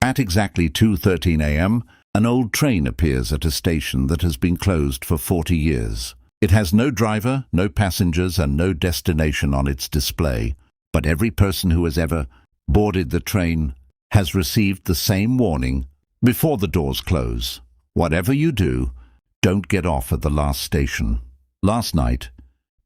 At exactly 2:13 a.m., an old train appears at a station that has been closed for 40 years. It has no driver, no passengers, and no destination on its display, but every person who has ever boarded the train has received the same warning before the doors close. Whatever you do, don't get off at the last station. Last night,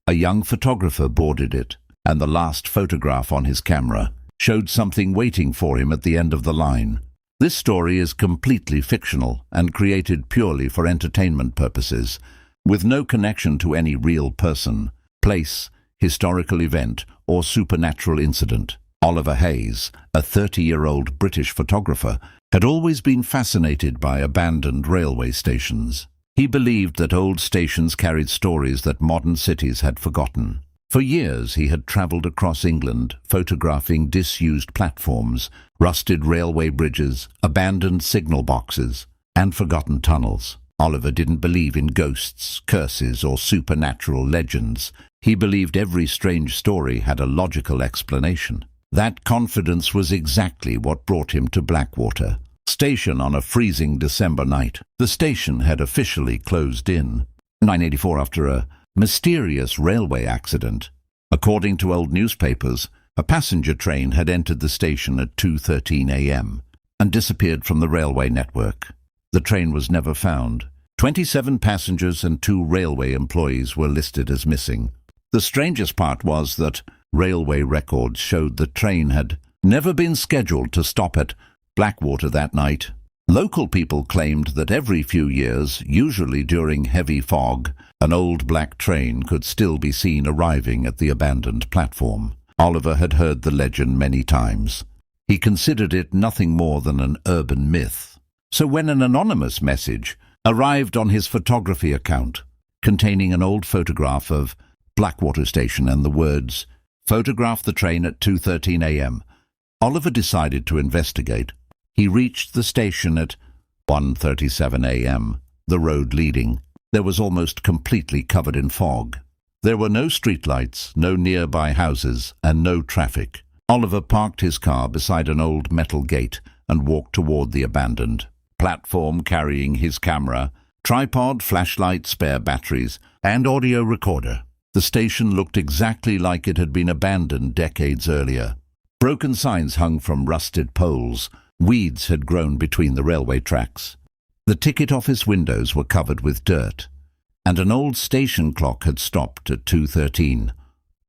a young photographer boarded it, and the last photograph on his camera showed something waiting for him at the end of the line. This story is completely fictional and created purely for entertainment purposes, with no connection to any real person, place, historical event, or supernatural incident. Oliver Hayes, a 30-year-old British photographer, had always been fascinated by abandoned railway stations. He believed that old stations carried stories that modern cities had forgotten. For years he had travelled across England, photographing disused platforms, rusted railway bridges, abandoned signal boxes, and forgotten tunnels. Oliver didn't believe in ghosts, curses, or supernatural legends. He believed every strange story had a logical explanation. That confidence was exactly what brought him to Blackwater Station on a freezing December night. The station had officially closed in 984 after a mysterious railway accident. According to old newspapers, a passenger train had entered the station at 2:13 a.m. and disappeared from the railway network. The train was never found. 27 passengers and 2 railway employees were listed as missing. The strangest part was that railway records showed the train had never been scheduled to stop at Blackwater that night. Local people claimed that every few years, usually during heavy fog, an old black train could still be seen arriving at the abandoned platform. Oliver had heard the legend many times. He considered it nothing more than an urban myth. So when an anonymous message arrived on his photography account, containing an old photograph of Blackwater Station and the words, "Photograph the train at 2:13 a.m., Oliver decided to investigate. He reached the station at 1:37 a.m., the road leading. There was almost completely covered in fog. There were no streetlights, no nearby houses, and no traffic. Oliver parked his car beside an old metal gate and walked toward the abandoned platform, carrying his camera, tripod, flashlight, spare batteries, and audio recorder. The station looked exactly like it had been abandoned decades earlier. Broken signs hung from rusted poles. Weeds had grown between the railway tracks. The ticket office windows were covered with dirt, and an old station clock had stopped at 2:13.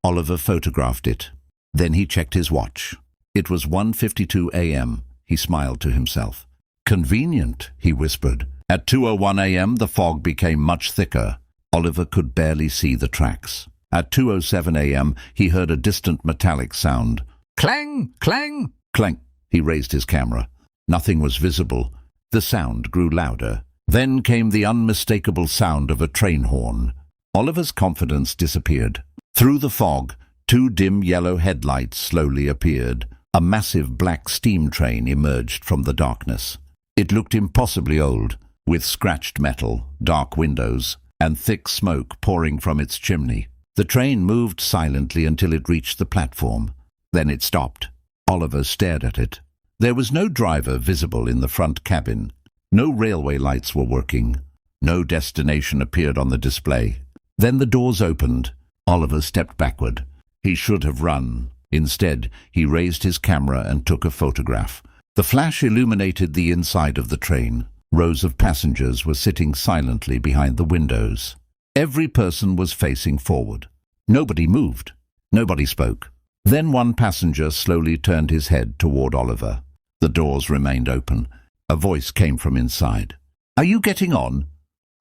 Oliver photographed it. Then he checked his watch. It was 1:52 a.m. He smiled to himself. "Convenient," he whispered. At 2:01 a.m. the fog became much thicker. Oliver could barely see the tracks. At 2:07 a.m. he heard a distant metallic sound. Clang! Clang! Clang! He raised his camera. Nothing was visible. The sound grew louder. Then came the unmistakable sound of a train horn. Oliver's confidence disappeared. Through the fog, 2 dim yellow headlights slowly appeared. A massive black steam train emerged from the darkness. It looked impossibly old, with scratched metal, dark windows, and thick smoke pouring from its chimney. The train moved silently until it reached the platform. Then it stopped. Oliver stared at it. There was no driver visible in the front cabin. No railway lights were working. No destination appeared on the display. Then the doors opened. Oliver stepped backward. He should have run. Instead, he raised his camera and took a photograph. The flash illuminated the inside of the train. Rows of passengers were sitting silently behind the windows. Every person was facing forward. Nobody moved. Nobody spoke. Then one passenger slowly turned his head toward Oliver. The doors remained open. A voice came from inside. "Are you getting on?"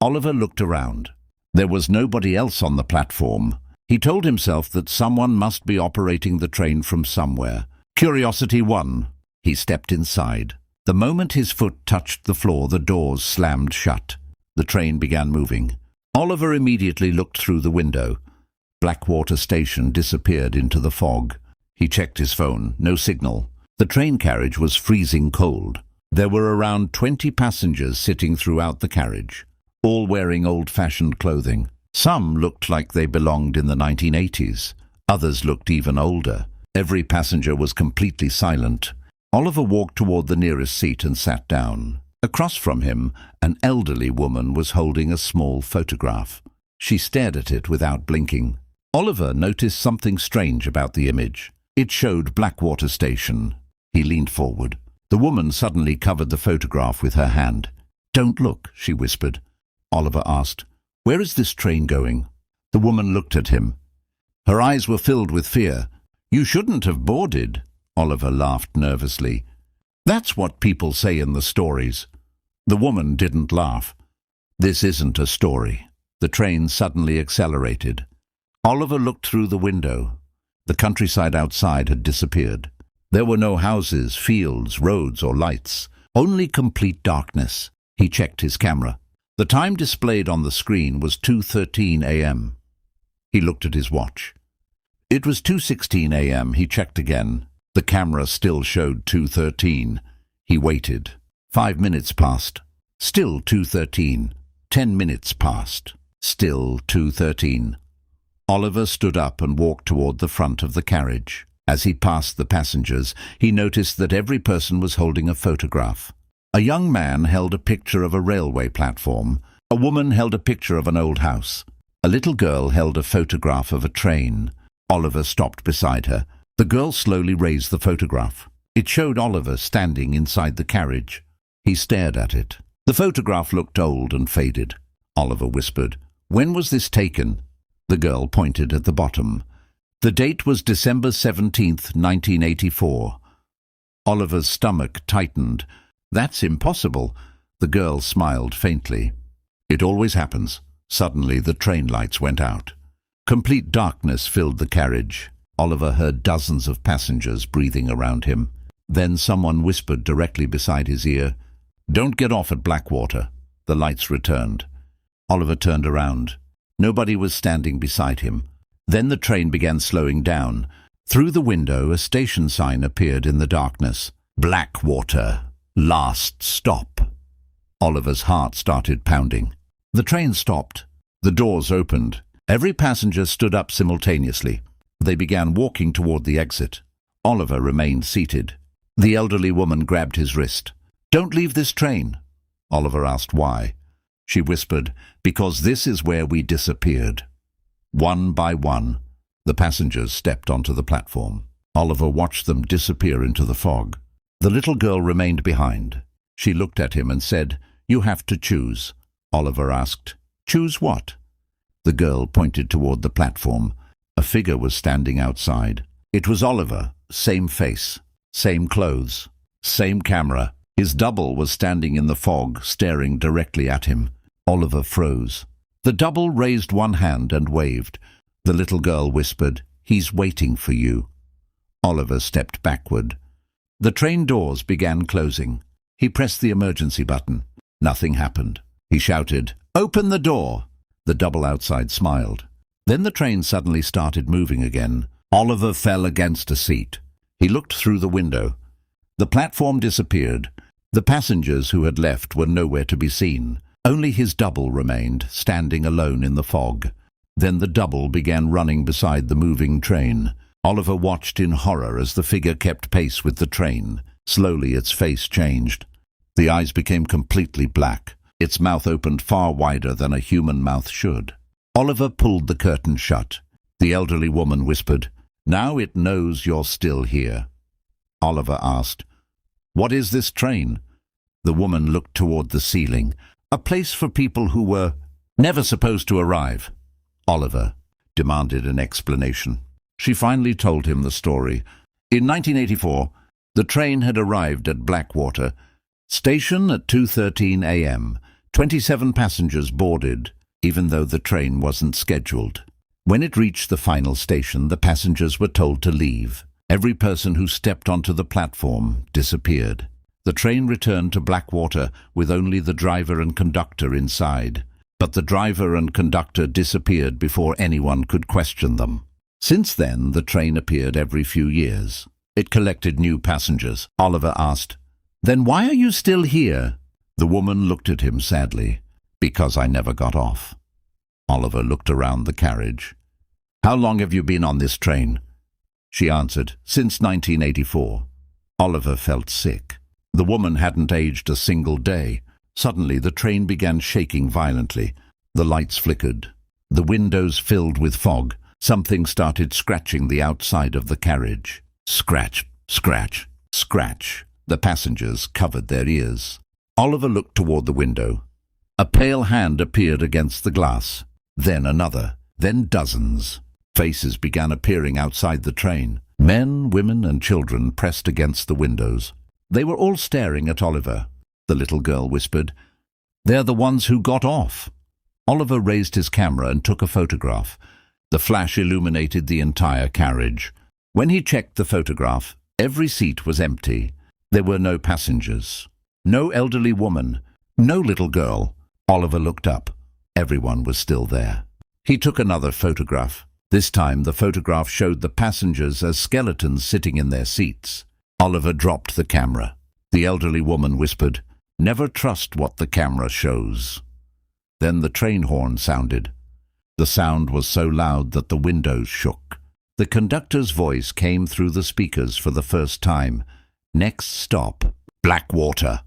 Oliver looked around. There was nobody else on the platform. He told himself that someone must be operating the train from somewhere. Curiosity won. He stepped inside. The moment his foot touched the floor, the doors slammed shut. The train began moving. Oliver immediately looked through the window. Blackwater Station disappeared into the fog. He checked his phone. No signal. The train carriage was freezing cold. There were around 20 passengers sitting throughout the carriage, all wearing old-fashioned clothing. Some looked like they belonged in the 1980s. Others looked even older. Every passenger was completely silent. Oliver walked toward the nearest seat and sat down. Across from him, an elderly woman was holding a small photograph. She stared at it without blinking. Oliver noticed something strange about the image. It showed Blackwater Station. He leaned forward. The woman suddenly covered the photograph with her hand. "Don't look," she whispered. Oliver asked, "Where is this train going?" The woman looked at him. Her eyes were filled with fear. "You shouldn't have boarded." Oliver laughed nervously. "That's what people say in the stories." The woman didn't laugh. "This isn't a story." The train suddenly accelerated. Oliver looked through the window. The countryside outside had disappeared. There were no houses, fields, roads, or lights. Only complete darkness. He checked his camera. The time displayed on the screen was 2:13 a.m. He looked at his watch. It was 2:16 a.m. He checked again. The camera still showed 2:13. He waited. 5 minutes passed. Still 2:13. 10 minutes passed. Still 2:13. Oliver stood up and walked toward the front of the carriage. As he passed the passengers, he noticed that every person was holding a photograph. A young man held a picture of a railway platform. A woman held a picture of an old house. A little girl held a photograph of a train. Oliver stopped beside her. The girl slowly raised the photograph. It showed Oliver standing inside the carriage. He stared at it. The photograph looked old and faded. Oliver whispered, "When was this taken?" The girl pointed at the bottom. The date was December 17th, 1984. Oliver's stomach tightened. "That's impossible." The girl smiled faintly. "It always happens." Suddenly the train lights went out. Complete darkness filled the carriage. Oliver heard dozens of passengers breathing around him. Then someone whispered directly beside his ear, "Don't get off at Blackwater." The lights returned. Oliver turned around. Nobody was standing beside him. Then the train began slowing down. Through the window, a station sign appeared in the darkness. "Blackwater. Last stop." Oliver's heart started pounding. The train stopped. The doors opened. Every passenger stood up simultaneously. They began walking toward the exit. Oliver remained seated. The elderly woman grabbed his wrist. "Don't leave this train." Oliver asked why. She whispered, "Because this is where we disappeared." One by one, the passengers stepped onto the platform. Oliver watched them disappear into the fog. The little girl remained behind. She looked at him and said, "You have to choose." Oliver asked, "Choose what?" The girl pointed toward the platform. A figure was standing outside. It was Oliver, same face, same clothes, same camera. His double was standing in the fog, staring directly at him. Oliver froze. The double raised one hand and waved. The little girl whispered, "He's waiting for you." Oliver stepped backward. The train doors began closing. He pressed the emergency button. Nothing happened. He shouted, "Open the door!" The double outside smiled. Then the train suddenly started moving again. Oliver fell against a seat. He looked through the window. The platform disappeared. The passengers who had left were nowhere to be seen. Only his double remained, standing alone in the fog. Then the double began running beside the moving train. Oliver watched in horror as the figure kept pace with the train. Slowly its face changed. The eyes became completely black. Its mouth opened far wider than a human mouth should. Oliver pulled the curtain shut. The elderly woman whispered, "Now it knows you're still here." Oliver asked, "What is this train?" The woman looked toward the ceiling. "A place for people who were never supposed to arrive." Oliver demanded an explanation. She finally told him the story. In 1984, the train had arrived at Blackwater Station at 2:13 a.m. 27 passengers boarded, even though the train wasn't scheduled. When it reached the final station, the passengers were told to leave. Every person who stepped onto the platform disappeared. The train returned to Blackwater with only the driver and conductor inside. But the driver and conductor disappeared before anyone could question them. Since then, the train appeared every few years. It collected new passengers. Oliver asked, "Then why are you still here?" The woman looked at him sadly. "Because I never got off." Oliver looked around the carriage. "How long have you been on this train?" She answered, "Since 1984. Oliver felt sick. The woman hadn't aged a single day. Suddenly, the train began shaking violently. The lights flickered. The windows filled with fog. Something started scratching the outside of the carriage. Scratch, scratch, scratch. The passengers covered their ears. Oliver looked toward the window. A pale hand appeared against the glass. Then another. Then dozens. Faces began appearing outside the train. Men, women, and children pressed against the windows. They were all staring at Oliver. The little girl whispered, "They're the ones who got off." Oliver raised his camera and took a photograph. The flash illuminated the entire carriage. When he checked the photograph, every seat was empty. There were no passengers. No elderly woman. No little girl. Oliver looked up. Everyone was still there. He took another photograph. This time the photograph showed the passengers as skeletons sitting in their seats. Oliver dropped the camera. The elderly woman whispered, "Never trust what the camera shows." Then the train horn sounded. The sound was so loud that the windows shook. The conductor's voice came through the speakers for the first time. "Next stop, Blackwater."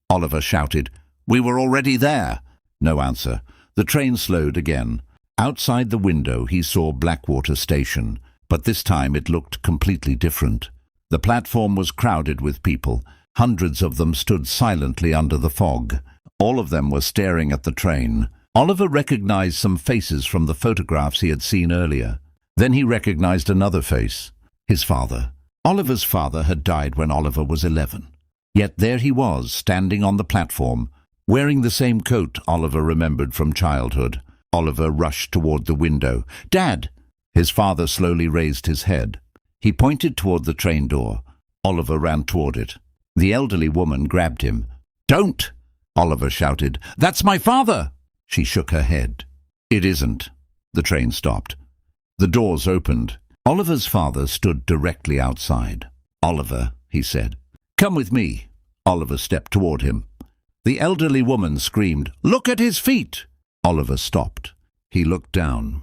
Oliver shouted, "We were already there." No answer. The train slowed again. Outside the window he saw Blackwater Station, but this time it looked completely different. The platform was crowded with people. Hundreds of them stood silently under the fog. All of them were staring at the train. Oliver recognized some faces from the photographs he had seen earlier. Then he recognized another face. His father. Oliver's father had died when Oliver was 11. Yet there he was, standing on the platform, wearing the same coat Oliver remembered from childhood. Oliver rushed toward the window. "Dad!" His father slowly raised his head. He pointed toward the train door. Oliver ran toward it. The elderly woman grabbed him. "Don't!" Oliver shouted. "That's my father!" She shook her head. "It isn't." The train stopped. The doors opened. Oliver's father stood directly outside. "Oliver," he said, "come with me." Oliver stepped toward him. The elderly woman screamed, "Look at his feet!" Oliver stopped. He looked down.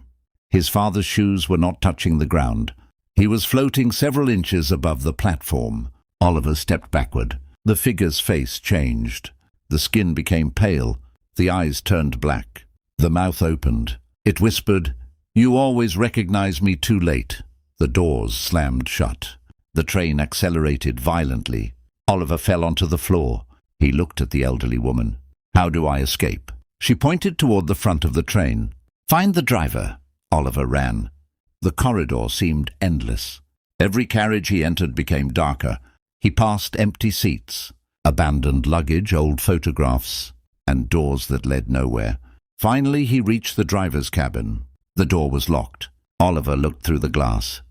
His father's shoes were not touching the ground. He was floating several inches above the platform. Oliver stepped backward. The figure's face changed. The skin became pale. The eyes turned black. The mouth opened. It whispered, "You always recognize me too late." The doors slammed shut. The train accelerated violently. Oliver fell onto the floor. He looked at the elderly woman. "How do I escape?" She pointed toward the front of the train. "Find the driver." Oliver ran. The corridor seemed endless. Every carriage he entered became darker. He passed empty seats, abandoned luggage, old photographs, and doors that led nowhere. Finally, he reached the driver's cabin. The door was locked. Oliver looked through the glass.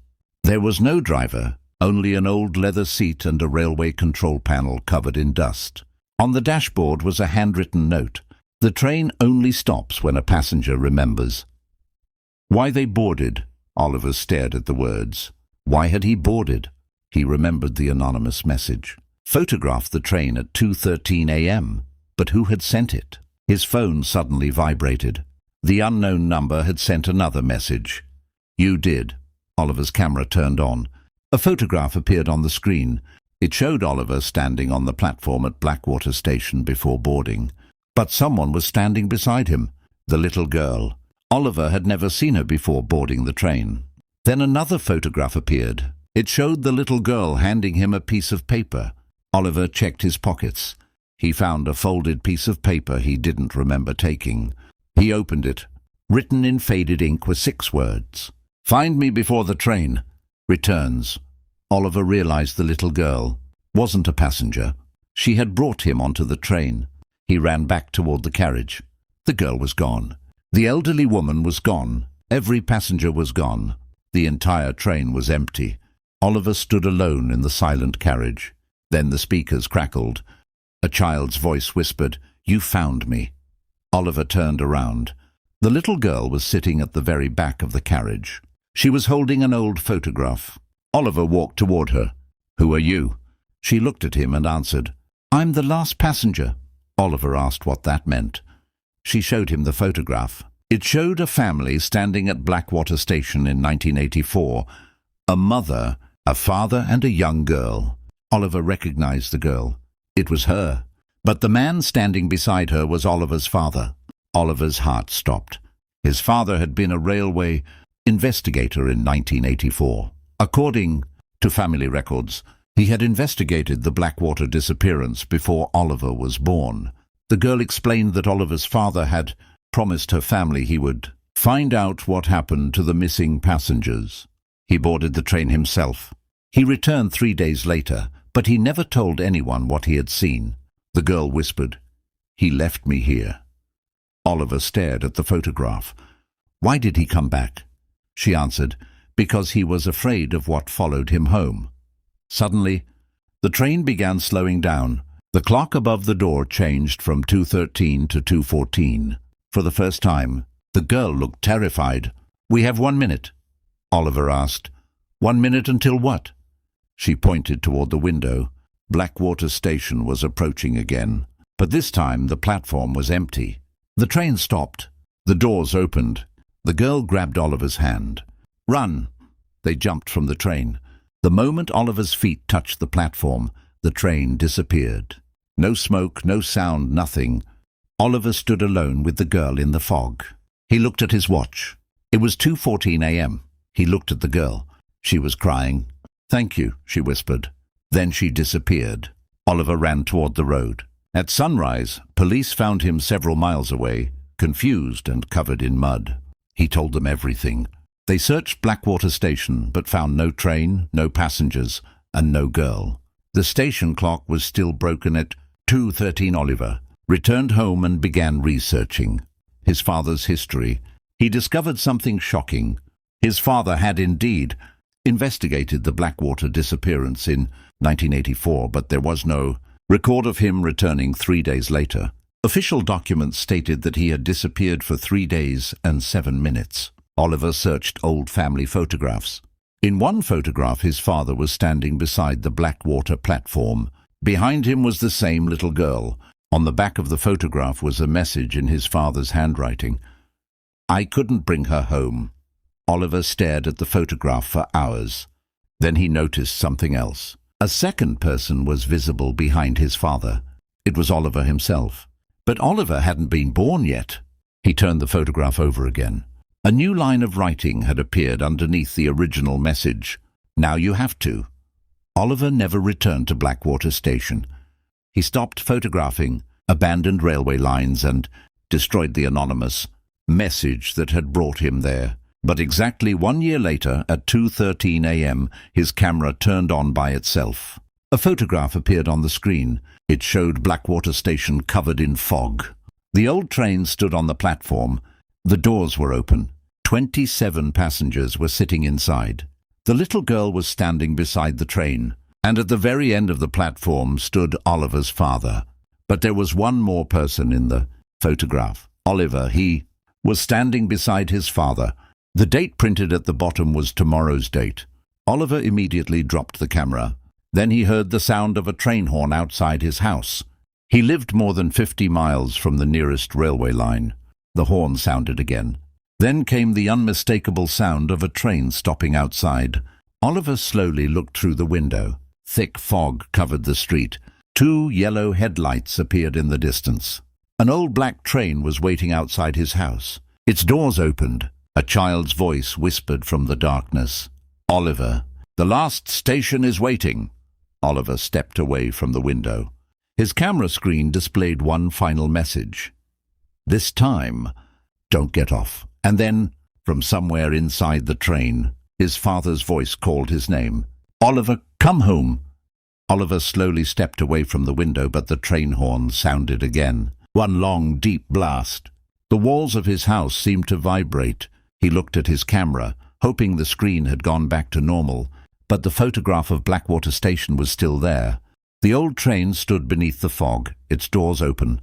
There was no driver, only an old leather seat and a railway control panel covered in dust. On the dashboard was a handwritten note. "The train only stops when a passenger remembers." Why they boarded? Oliver stared at the words. Why had he boarded? He remembered the anonymous message. Photographed the train at 2:13 a.m. But who had sent it? His phone suddenly vibrated. The unknown number had sent another message. "You did." Oliver's camera turned on. A photograph appeared on the screen. It showed Oliver standing on the platform at Blackwater Station before boarding. But someone was standing beside him. The little girl. Oliver had never seen her before boarding the train. Then another photograph appeared. It showed the little girl handing him a piece of paper. Oliver checked his pockets. He found a folded piece of paper he didn't remember taking. He opened it. Written in faded ink were 6 words. "Find me before the train. Returns." Oliver realized the little girl wasn't a passenger. She had brought him onto the train. He ran back toward the carriage. The girl was gone. The elderly woman was gone. Every passenger was gone. The entire train was empty. Oliver stood alone in the silent carriage. Then the speakers crackled. A child's voice whispered, "You found me." Oliver turned around. The little girl was sitting at the very back of the carriage. She was holding an old photograph. Oliver walked toward her. "Who are you?" She looked at him and answered, "I'm the last passenger." Oliver asked what that meant. She showed him the photograph. It showed a family standing at Blackwater Station in 1984. A mother, a father, and a young girl. Oliver recognized the girl. It was her. But the man standing beside her was Oliver's father. Oliver's heart stopped. His father had been a railway investigator in 1984. According to family records, he had investigated the Blackwater disappearance before Oliver was born. The girl explained that Oliver's father had promised her family he would find out what happened to the missing passengers. He boarded the train himself. He returned 3 days later, but he never told anyone what he had seen. The girl whispered, "He left me here." Oliver stared at the photograph. "Why did he come back?" She answered, "Because he was afraid of what followed him home." Suddenly, the train began slowing down. The clock above the door changed from 2:13 to 2:14. For the first time, the girl looked terrified. "We have 1 minute," Oliver asked. "1 minute until what?" She pointed toward the window. Blackwater Station was approaching again, but this time the platform was empty. The train stopped. The doors opened. The girl grabbed Oliver's hand. "Run!" They jumped from the train. The moment Oliver's feet touched the platform, the train disappeared. No smoke, no sound, nothing. Oliver stood alone with the girl in the fog. He looked at his watch. It was 2:14 a.m. He looked at the girl. She was crying. "Thank you," she whispered. Then she disappeared. Oliver ran toward the road. At sunrise, police found him several miles away, confused and covered in mud. He told them everything. They searched Blackwater Station, but found no train, no passengers, and no girl. The station clock was still broken at 2:13. Oliver returned home and began researching his father's history. He discovered something shocking. His father had indeed investigated the Blackwater disappearance in 1984, but there was no record of him returning 3 days later. Official documents stated that he had disappeared for 3 days and 7 minutes. Oliver searched old family photographs. In one photograph, his father was standing beside the Blackwater platform. Behind him was the same little girl. On the back of the photograph was a message in his father's handwriting. "I couldn't bring her home." Oliver stared at the photograph for hours. Then he noticed something else. A second person was visible behind his father. It was Oliver himself. But Oliver hadn't been born yet. He turned the photograph over again. A new line of writing had appeared underneath the original message. "Now you have to." Oliver never returned to Blackwater Station. He stopped photographing, abandoned railway lines, and destroyed the anonymous message that had brought him there. But exactly 1 year later, at 2:13 a.m., his camera turned on by itself. A photograph appeared on the screen. It showed Blackwater Station covered in fog. The old train stood on the platform. The doors were open. 27 passengers were sitting inside. The little girl was standing beside the train, and at the very end of the platform stood Oliver's father. But there was one more person in the photograph. Oliver, he was standing beside his father. The date printed at the bottom was tomorrow's date. Oliver immediately dropped the camera. Then he heard the sound of a train horn outside his house. He lived more than 50 miles from the nearest railway line. The horn sounded again. Then came the unmistakable sound of a train stopping outside. Oliver slowly looked through the window. Thick fog covered the street. 2 yellow headlights appeared in the distance. An old black train was waiting outside his house. Its doors opened. A child's voice whispered from the darkness. "Oliver, the last station is waiting." Oliver stepped away from the window. His camera screen displayed one final message. "This time, don't get off." And then, from somewhere inside the train, his father's voice called his name. "Oliver, come home." Oliver slowly stepped away from the window, but the train horn sounded again. One long, deep blast. The walls of his house seemed to vibrate. He looked at his camera, hoping the screen had gone back to normal, but the photograph of Blackwater Station was still there. The old train stood beneath the fog, its doors open,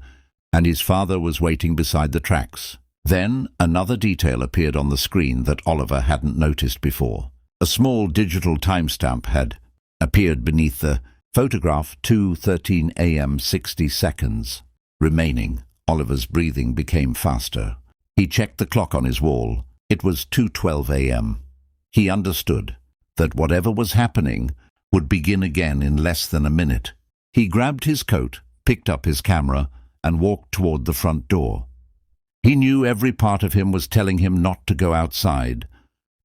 and his father was waiting beside the tracks. Then another detail appeared on the screen that Oliver hadn't noticed before. A small digital timestamp had appeared beneath the photograph, 2:13 a.m. 60 seconds remaining. Oliver's breathing became faster. He checked the clock on his wall. It was 2:12 a.m. He understood that whatever was happening would begin again in less than a minute. He grabbed his coat, picked up his camera, and walked toward the front door. He knew every part of him was telling him not to go outside,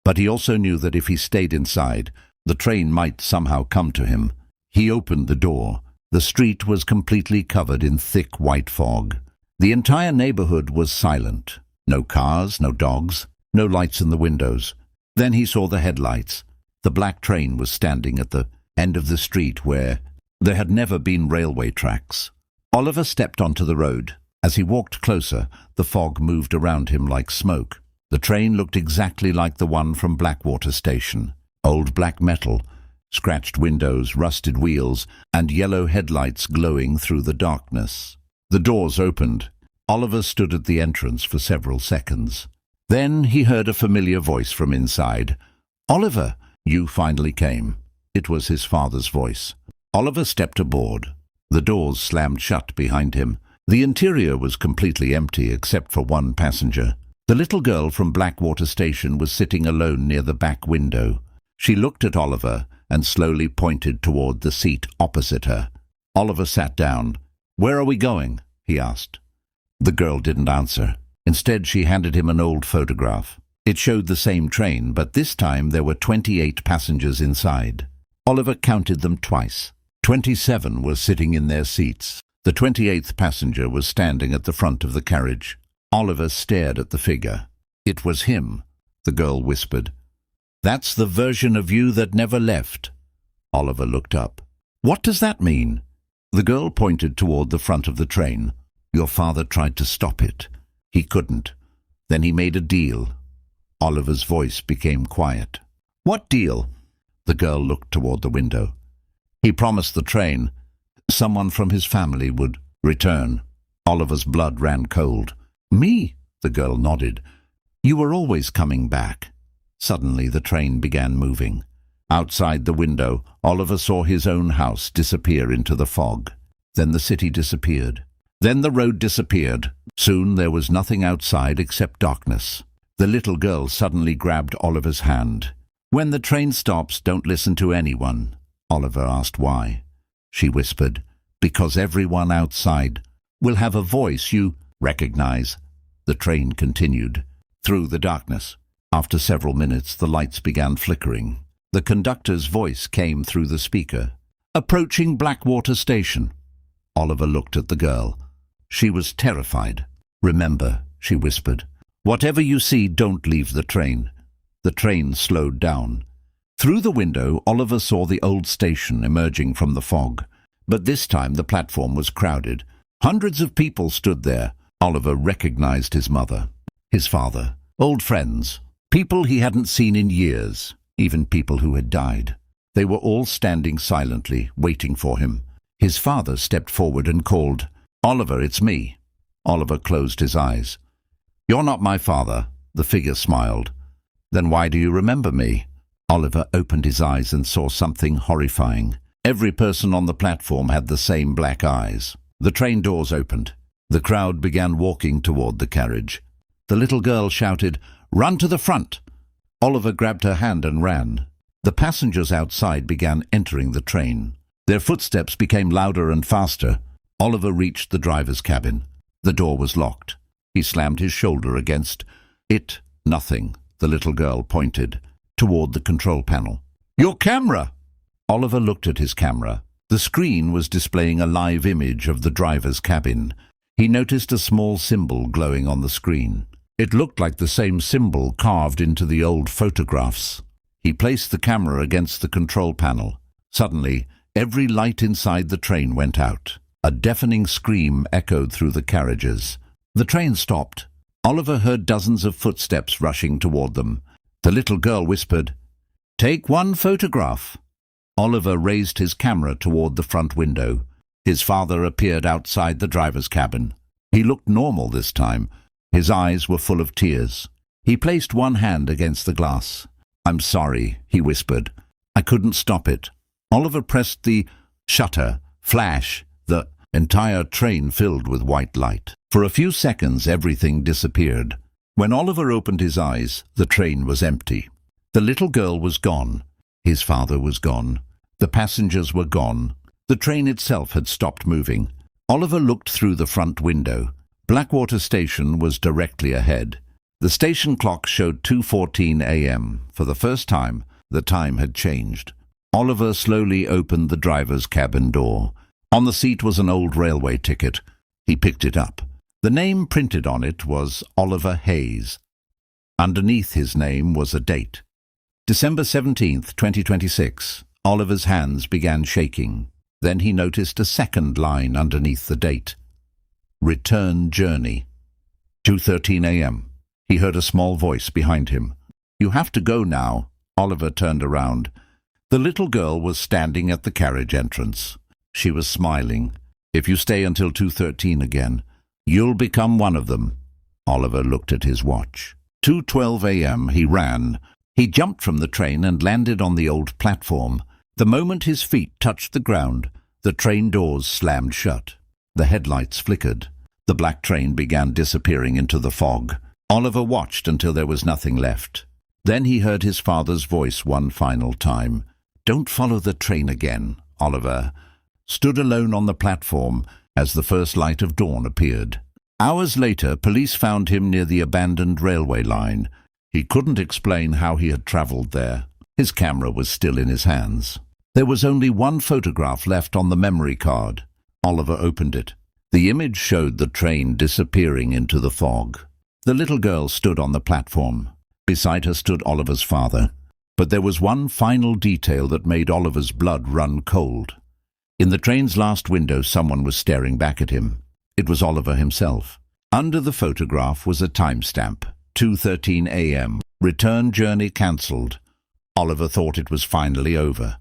but he also knew that if he stayed inside, the train might somehow come to him. He opened the door. The street was completely covered in thick white fog. The entire neighborhood was silent. No cars, no dogs, no lights in the windows. Then he saw the headlights. The black train was standing at the end of the street where there had never been railway tracks. Oliver stepped onto the road. As he walked closer, the fog moved around him like smoke. The train looked exactly like the one from Blackwater Station. Old black metal, scratched windows, rusted wheels, and yellow headlights glowing through the darkness. The doors opened. Oliver stood at the entrance for several seconds. Then he heard a familiar voice from inside. "Oliver, you finally came." It was his father's voice. Oliver stepped aboard. The doors slammed shut behind him. The interior was completely empty except for one passenger. The little girl from Blackwater Station was sitting alone near the back window. She looked at Oliver and slowly pointed toward the seat opposite her. Oliver sat down. "Where are we going?" he asked. The girl didn't answer. Instead, she handed him an old photograph. It showed the same train, but this time there were 28 passengers inside. Oliver counted them twice. 27 were sitting in their seats. The 28th passenger was standing at the front of the carriage. Oliver stared at the figure. "It was him," the girl whispered. "That's the version of you that never left." Oliver looked up. "What does that mean?" The girl pointed toward the front of the train. "Your father tried to stop it. He couldn't. Then he made a deal." Oliver's voice became quiet. "What deal?" The girl looked toward the window. "He promised the train someone from his family would return." Oliver's blood ran cold. "Me?" The girl nodded. "You were always coming back." Suddenly the train began moving. Outside the window, Oliver saw his own house disappear into the fog. Then the city disappeared. Then the road disappeared. Soon there was nothing outside except darkness. The little girl suddenly grabbed Oliver's hand. "When the train stops, don't listen to anyone." Oliver asked why. She whispered, "Because everyone outside will have a voice you recognize." The train continued through the darkness. After several minutes, the lights began flickering. The conductor's voice came through the speaker. "Approaching Blackwater Station." Oliver looked at the girl. She was terrified. "Remember," she whispered, "whatever you see, don't leave the train." The train slowed down. Through the window, Oliver saw the old station emerging from the fog. But this time the platform was crowded. Hundreds of people stood there. Oliver recognized his mother, his father, old friends, people he hadn't seen in years, even people who had died. They were all standing silently, waiting for him. His father stepped forward and called, "Oliver, it's me." Oliver closed his eyes. "You're not my father," the figure smiled. "Then why do you remember me?" Oliver opened his eyes and saw something horrifying. Every person on the platform had the same black eyes. The train doors opened. The crowd began walking toward the carriage. The little girl shouted, "Run to the front!" Oliver grabbed her hand and ran. The passengers outside began entering the train. Their footsteps became louder and faster. Oliver reached the driver's cabin. The door was locked. He slammed his shoulder against it. "Nothing," the little girl pointed toward the control panel. "Your camera!" Oliver looked at his camera. The screen was displaying a live image of the driver's cabin. He noticed a small symbol glowing on the screen. It looked like the same symbol carved into the old photographs. He placed the camera against the control panel. Suddenly, every light inside the train went out. A deafening scream echoed through the carriages. The train stopped. Oliver heard dozens of footsteps rushing toward them. The little girl whispered, "Take one photograph." Oliver raised his camera toward the front window. His father appeared outside the driver's cabin. He looked normal this time. His eyes were full of tears. He placed one hand against the glass. "I'm sorry," he whispered. "I couldn't stop it." Oliver pressed the shutter. Flash! The entire train filled with white light. For a few seconds, everything disappeared. When Oliver opened his eyes, the train was empty. The little girl was gone. His father was gone. The passengers were gone. The train itself had stopped moving. Oliver looked through the front window. Blackwater Station was directly ahead. The station clock showed 2:14 a.m. For the first time, the time had changed. Oliver slowly opened the driver's cabin door. On the seat was an old railway ticket. He picked it up. The name printed on it was Oliver Hayes. Underneath his name was a date. December 17th, 2026. Oliver's hands began shaking. Then he noticed a second line underneath the date. Return journey. 2:13 a.m. He heard a small voice behind him. "You have to go now." Oliver turned around. The little girl was standing at the carriage entrance. She was smiling. "If you stay until 2:13 again, you'll become one of them." Oliver looked at his watch. 2:12 a.m. He ran. He jumped from the train and landed on the old platform. The moment his feet touched the ground, the train doors slammed shut. The headlights flickered. The black train began disappearing into the fog. Oliver watched until there was nothing left. Then he heard his father's voice one final time. "Don't follow the train again." Oliver stood alone on the platform as the first light of dawn appeared. Hours later, police found him near the abandoned railway line. He couldn't explain how he had travelled there. His camera was still in his hands. There was only one photograph left on the memory card. Oliver opened it. The image showed the train disappearing into the fog. The little girl stood on the platform. Beside her stood Oliver's father. But there was one final detail that made Oliver's blood run cold. In the train's last window, someone was staring back at him. It was Oliver himself. Under the photograph was a timestamp, 2:13 a.m. Return journey cancelled. Oliver thought it was finally over.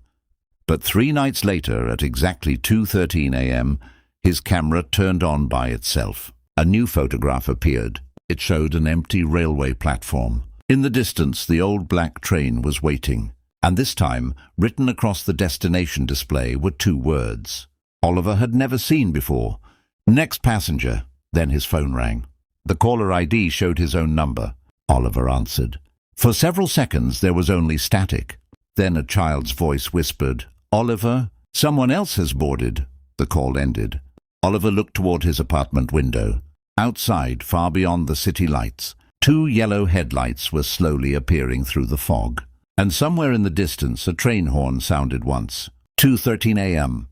But 3 nights later, at exactly 2:13 a.m., his camera turned on by itself. A new photograph appeared. It showed an empty railway platform. In the distance, the old black train was waiting. And this time, written across the destination display were 2 words Oliver had never seen before. "Next passenger." Then his phone rang. The caller ID showed his own number. Oliver answered. For several seconds there was only static. Then a child's voice whispered, "Oliver, someone else has boarded." The call ended. Oliver looked toward his apartment window. Outside, far beyond the city lights, 2 yellow headlights were slowly appearing through the fog. And somewhere in the distance a train horn sounded once. 2:13 a.m.